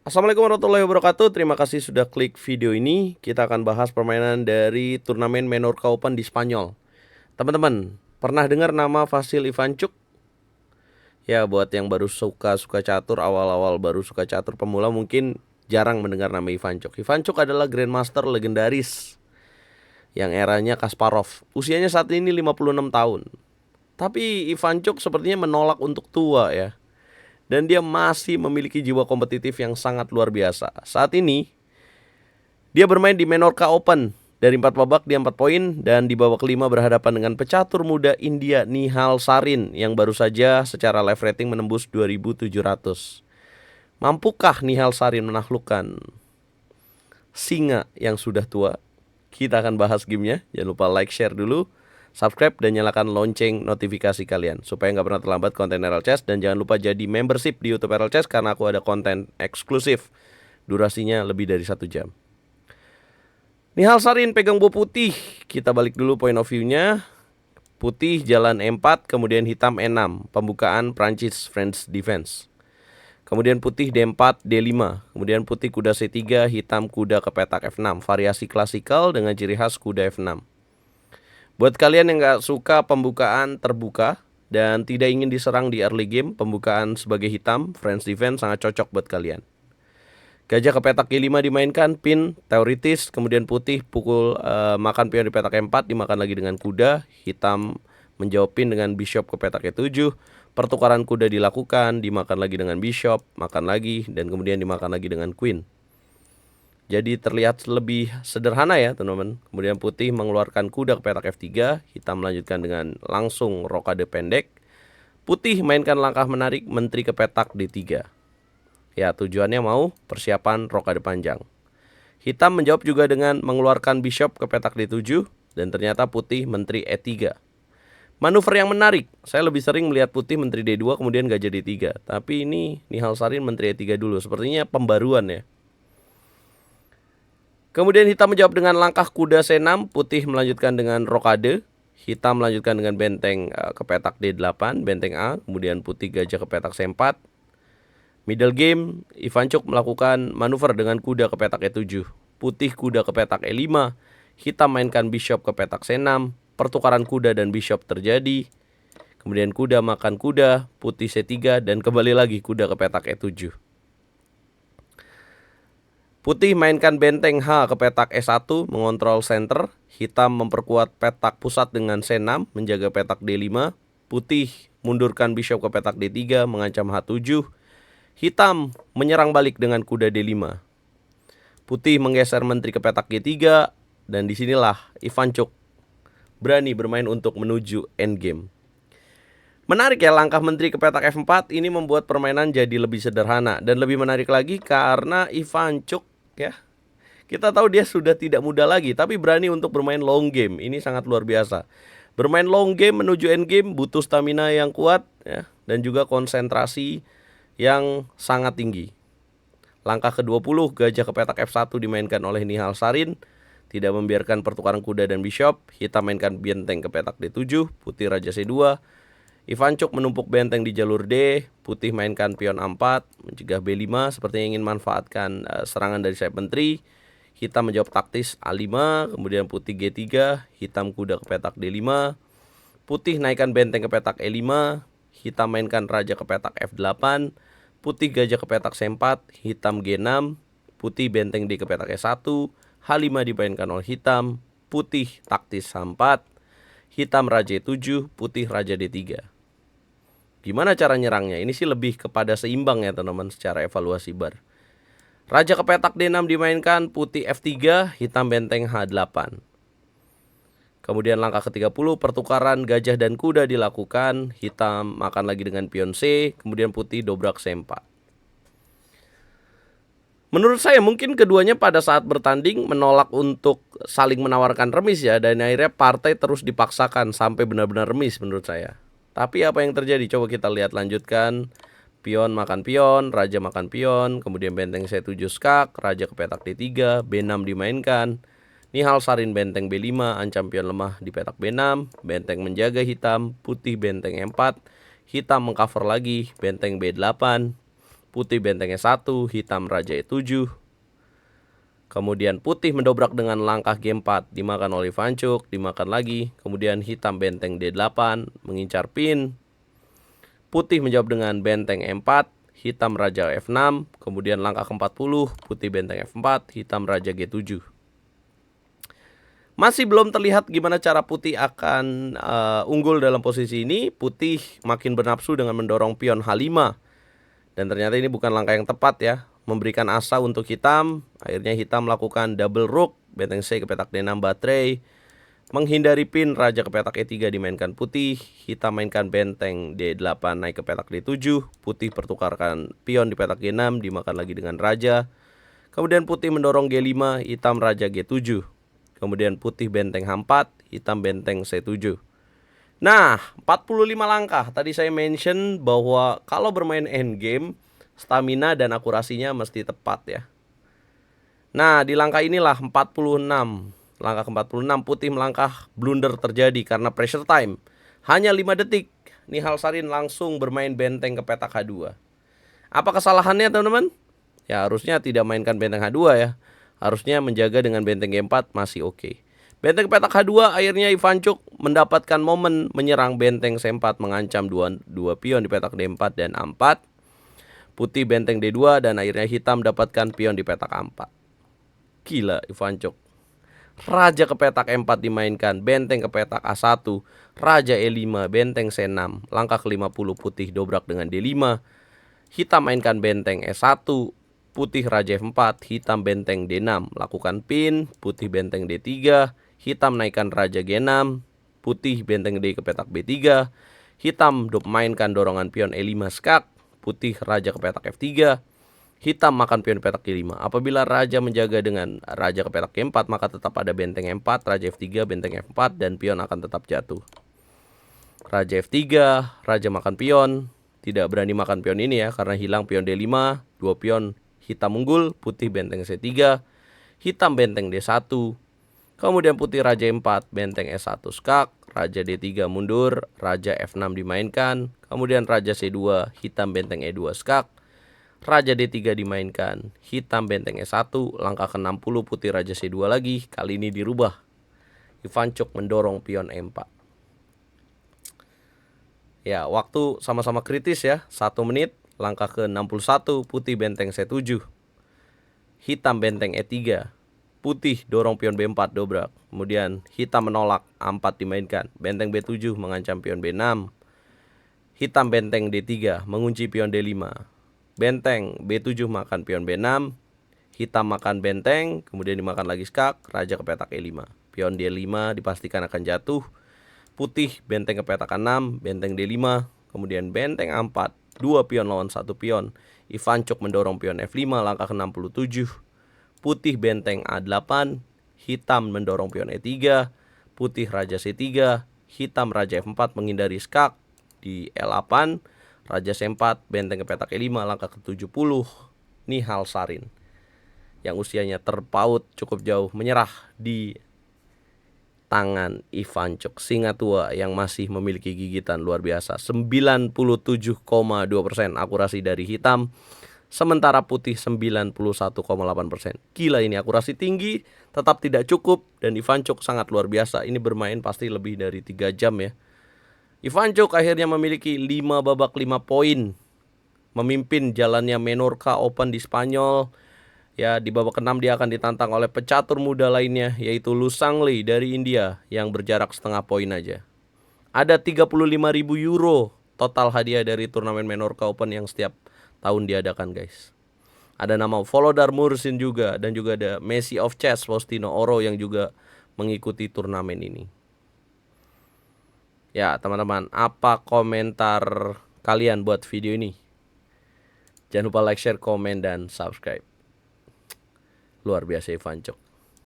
Assalamualaikum warahmatullahi wabarakatuh. Terima kasih sudah klik video ini. Kita akan bahas permainan dari turnamen Menorca Open di Spanyol. Teman-teman, pernah dengar nama Vasil Ivanchuk? Ya, buat yang baru suka catur, awal-awal baru suka catur pemula mungkin jarang mendengar nama Ivanchuk. Ivanchuk adalah grandmaster legendaris yang eranya Kasparov. Usianya saat ini 56 tahun. Tapi Ivanchuk sepertinya menolak untuk tua ya. Dan dia masih memiliki jiwa kompetitif yang sangat luar biasa. Saat ini dia bermain di Menorca Open. Dari 4 babak dia 4 poin, dan di babak kelima berhadapan dengan pecatur muda India Nihal Sarin yang baru saja secara live rating menembus 2700. Mampukah Nihal Sarin menaklukkan singa yang sudah tua? Kita akan bahas gamenya. Jangan lupa like, share dulu, subscribe, dan nyalakan lonceng notifikasi kalian supaya nggak pernah terlambat konten Herald Chess. Dan jangan lupa jadi membership di YouTube Herald Chess karena aku ada konten eksklusif. Durasinya lebih dari 1 jam. Nihal Sarin pegang bola putih. Kita balik dulu point of view-nya. Putih jalan E4, kemudian hitam E6. Pembukaan Prancis French defense. Kemudian putih D4, D5. Kemudian putih kuda C3, hitam kuda ke petak F6. Variasi klasikal dengan ciri khas kuda F6. Buat kalian yang gak suka pembukaan terbuka dan tidak ingin diserang di early game, pembukaan sebagai hitam, French defense sangat cocok buat kalian. Gajah ke petak G5 dimainkan, pin teoritis, kemudian putih pukul makan pion di petak E4, dimakan lagi dengan kuda, hitam menjawab pin dengan bishop ke petak E7, pertukaran kuda dilakukan, dimakan lagi dengan bishop, makan lagi, dan kemudian dimakan lagi dengan queen. Jadi terlihat lebih sederhana ya teman-teman. Kemudian putih mengeluarkan kuda ke petak F3, hitam melanjutkan dengan langsung rokade pendek. Putih mainkan langkah menarik menteri ke petak D3. Ya, tujuannya mau persiapan rokade panjang. Hitam menjawab juga dengan mengeluarkan bishop ke petak D7, dan ternyata putih menteri E3. Manuver yang menarik, saya lebih sering melihat putih menteri D2 kemudian gajah D3. Tapi ini Nihal Sarin menteri E3 dulu, sepertinya pembaruan ya. Kemudian hitam menjawab dengan langkah kuda C6, putih melanjutkan dengan rokade. Hitam melanjutkan dengan benteng ke petak D8, benteng A, kemudian putih gajah ke petak C4. Middle game, Ivanchuk melakukan manuver dengan kuda ke petak E7. Putih kuda ke petak E5, hitam mainkan bishop ke petak C6, pertukaran kuda dan bishop terjadi. Kemudian kuda makan kuda, putih C3, dan kembali lagi kuda ke petak E7. Putih mainkan benteng H ke petak E1, mengontrol center. Hitam memperkuat petak pusat dengan C6, menjaga petak D5. Putih mundurkan bishop ke petak D3, mengancam H7. Hitam menyerang balik dengan kuda D5. Putih menggeser menteri ke petak G3, dan disinilah Ivanchuk berani bermain untuk menuju endgame. Menarik ya, langkah menteri ke petak F4 ini membuat permainan jadi lebih sederhana. Dan lebih menarik lagi karena Ivanchuk ya, kita tahu dia sudah tidak muda lagi, tapi berani untuk bermain long game. Ini sangat luar biasa. Bermain long game menuju endgame butuh stamina yang kuat ya, dan juga konsentrasi yang sangat tinggi. Langkah ke-20, gajah ke petak F1 dimainkan oleh Nihal Sarin. Tidak membiarkan pertukaran kuda dan bishop. Hitam mainkan benteng ke petak D7, putih raja C2. Ivanchuk menumpuk benteng di jalur D. Putih mainkan pion A4, mencegah B5 sepertinya ingin manfaatkan serangan dari sayap menteri. Hitam menjawab taktis A5, kemudian putih G3, hitam kuda ke petak D5. Putih naikkan benteng ke petak E5. Hitam mainkan raja ke petak F8, putih gajah ke petak C4, hitam G6, putih benteng D ke petak E1, H5 dimainkan oleh hitam, putih taktis H4, hitam raja E7, putih raja D3. Gimana cara nyerangnya? Ini sih lebih kepada seimbang ya teman-teman secara evaluasi bar. Raja ke petak D6 dimainkan, putih F3, hitam benteng H8. Kemudian langkah ke-30, pertukaran gajah dan kuda dilakukan. Hitam makan lagi dengan pion C, kemudian putih dobrak C4. Menurut saya mungkin keduanya pada saat bertanding menolak untuk saling menawarkan remis ya, dan akhirnya partai terus dipaksakan sampai benar-benar remis menurut saya. Tapi apa yang terjadi? Coba kita lihat lanjutkan. Pion makan pion, raja makan pion, kemudian benteng C7 skak, raja ke petak D3, B6 dimainkan. Nihal Sarin benteng B5, ancam pion lemah di petak B6, benteng menjaga hitam, putih benteng E4, hitam mengcover lagi, benteng B8, putih benteng E1, hitam raja E7. Kemudian putih mendobrak dengan langkah G4, dimakan oleh Ivancuk, dimakan lagi. Kemudian hitam benteng D8, mengincar pin. Putih menjawab dengan benteng E4, hitam raja F6. Kemudian langkah ke-40, putih benteng F4, hitam raja G7. Masih belum terlihat gimana cara putih akan unggul dalam posisi ini. Putih makin bernafsu dengan mendorong pion H5. Dan ternyata ini bukan langkah yang tepat ya. Memberikan asa untuk hitam. Akhirnya hitam melakukan double rook, benteng C ke petak D6 baterai. Menghindari pin, raja ke petak E3 dimainkan putih. Hitam mainkan benteng D8 naik ke petak D7. Putih pertukarkan pion di petak G6, dimakan lagi dengan raja. Kemudian putih mendorong G5, hitam raja G7. Kemudian putih benteng H4, hitam benteng C7. Nah, 45 langkah. Tadi saya mention bahwa kalau bermain endgame, stamina dan akurasinya mesti tepat ya. Nah, di langkah inilah 46. Langkah ke-46 putih melangkah, blunder terjadi karena pressure time. Hanya 5 detik. Nihal Sarin langsung bermain benteng ke petak H2. Apa kesalahannya teman-teman? Ya harusnya tidak mainkan benteng H2 ya. Harusnya menjaga dengan benteng G4 masih oke. Benteng petak H2 akhirnya Ivancuk mendapatkan momen menyerang benteng C4, mengancam dua pion di petak D4 dan A4. Putih benteng D2 dan akhirnya hitam dapatkan pion di petak A4. Gila Ivancuk. Raja ke petak E4 dimainkan, benteng ke petak A1, raja E5, benteng C6. Langkah ke-50 putih dobrak dengan D5. Hitam mainkan benteng E1, putih raja F4, hitam benteng D6. Lakukan pin, putih benteng D3, hitam naikkan raja G6, putih benteng D ke petak B3. Hitam mainkan dorongan pion E5 skak, putih raja ke petak F3. Hitam makan pion petak G5. Apabila raja menjaga dengan raja ke petak G4, maka tetap ada benteng E4, raja F3, benteng F4, dan pion akan tetap jatuh. Raja F3, raja makan pion. Tidak berani makan pion ini ya, karena hilang pion D5. Dua pion hitam unggul, putih benteng C3, hitam benteng D1. Kemudian putih raja E4, benteng S1 skak, raja D3 mundur, raja F6 dimainkan. Kemudian raja C2, hitam benteng E2 skak, raja D3 dimainkan, hitam benteng E1. Langkah ke-60 putih raja C2 lagi, kali ini dirubah. Ivancuk mendorong pion E4. Ya, waktu sama-sama kritis ya, 1 menit. Langkah ke-61 putih benteng C7, hitam benteng E3. Putih dorong pion B4 dobrak. Kemudian hitam menolak, A4 dimainkan, benteng B7 mengancam pion B6. Hitam benteng D3 mengunci pion D5. Benteng B7 makan pion B6. Hitam makan benteng, kemudian dimakan lagi skak, raja ke petak E5. Pion D5 dipastikan akan jatuh. Putih benteng ke petak A6, benteng D5, kemudian benteng A4, 2 pion lawan 1 pion. Ivancuk mendorong pion F5, langkah ke-67. Putih benteng A8, hitam mendorong pion E3, putih raja C3, hitam raja F4 menghindari skak di L8, raja C4, benteng ke petak E5, langkah ke-70. Nihal Sarin yang usianya terpaut cukup jauh menyerah di tangan Ivancuk, singa tua yang masih memiliki gigitan luar biasa. 97,2% akurasi dari hitam, sementara putih 91,8%. Gila ini akurasi tinggi, tetap tidak cukup, dan Ivancuk sangat luar biasa. Ini bermain pasti lebih dari 3 jam ya. Ivancuk akhirnya memiliki 5 babak 5 poin, memimpin jalannya Menorca Open di Spanyol. Ya, di babak ke-6 dia akan ditantang oleh pecatur muda lainnya, yaitu Lu Sangli dari India yang berjarak setengah poin aja. Ada 35.000 euro total hadiah dari turnamen Menorca Open yang setiap tahun diadakan guys. Ada nama Volodar Mursin juga, dan juga ada Messi of Chess Faustino Oro yang juga mengikuti turnamen ini. Ya teman-teman, apa komentar kalian buat video ini? Jangan lupa like, share, komen, dan subscribe. Luar biasa Ivancuk.